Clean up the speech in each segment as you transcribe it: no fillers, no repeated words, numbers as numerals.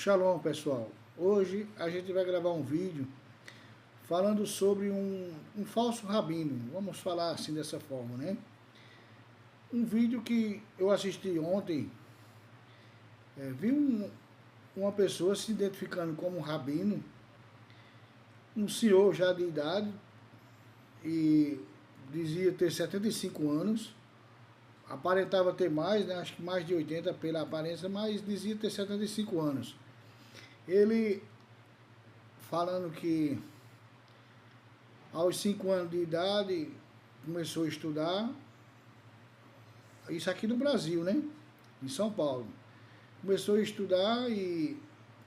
Shalom, pessoal. Hoje a gente vai gravar um vídeo falando sobre um falso rabino. Vamos falar assim dessa forma, né? Um vídeo que eu assisti ontem, vi uma pessoa se identificando como um rabino, um senhor já de idade, e dizia ter 75 anos, aparentava ter mais, né? Acho que mais de 80 pela aparência, mas dizia ter 75 anos. Ele falando que aos 5 anos de idade começou a estudar, isso aqui no Brasil, né? Em São Paulo. Começou a estudar e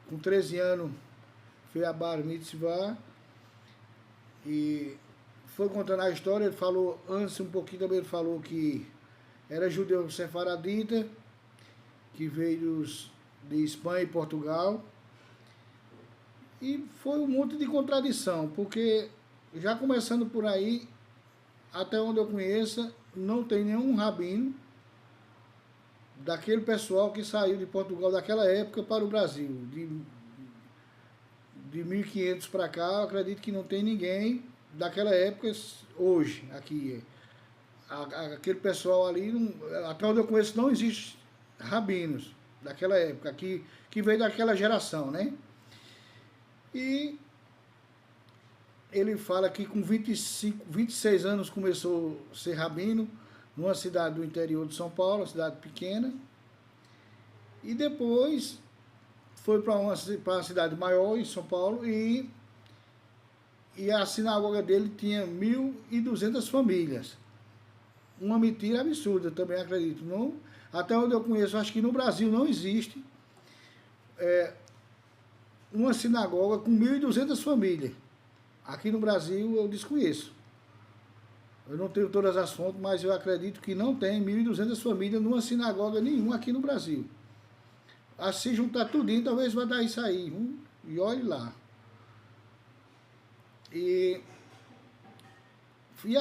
com 13 anos fez a Bar Mitzvah e foi contando a história. Ele falou, antes um pouquinho também, ele falou que era judeu sefaradita, que veio de Espanha e Portugal. E foi um monte de contradição, porque já começando por aí, até onde eu conheço, não tem nenhum rabino daquele pessoal que saiu de Portugal daquela época para o Brasil. De 1500 para cá, eu acredito que não tem ninguém daquela época hoje, aqui. Aquele pessoal ali, até onde eu conheço, não existe rabinos daquela época, que veio daquela geração, né? E ele fala que com 26 anos começou a ser rabino, numa cidade do interior de São Paulo, uma cidade pequena, e depois foi para uma cidade maior, em São Paulo, e a sinagoga dele tinha 1.200 famílias. Uma mentira absurda, também acredito. Não, até onde eu conheço, acho que no Brasil não existe uma sinagoga com 1.200 famílias. Aqui no Brasil eu desconheço. Eu não tenho todas as fontes, mas eu acredito que não tem 1.200 famílias numa sinagoga nenhuma aqui no Brasil. Se juntar tudinho, talvez vai dar isso aí. E olhe lá. E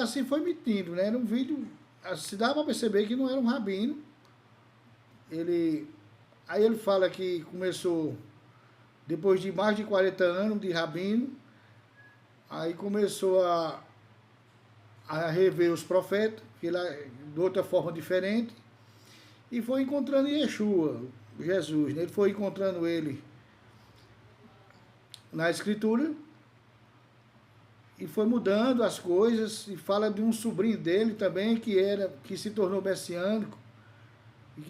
assim foi mentindo, né? Era um vídeo, se dá para perceber que não era um rabino. Aí ele fala que começou depois de mais de 40 anos de rabino, aí começou a rever os profetas, de outra forma diferente, e foi encontrando Yeshua, Jesus, né? Ele foi encontrando ele na Escritura, e foi mudando as coisas, e fala de um sobrinho dele também, que se tornou messiânico,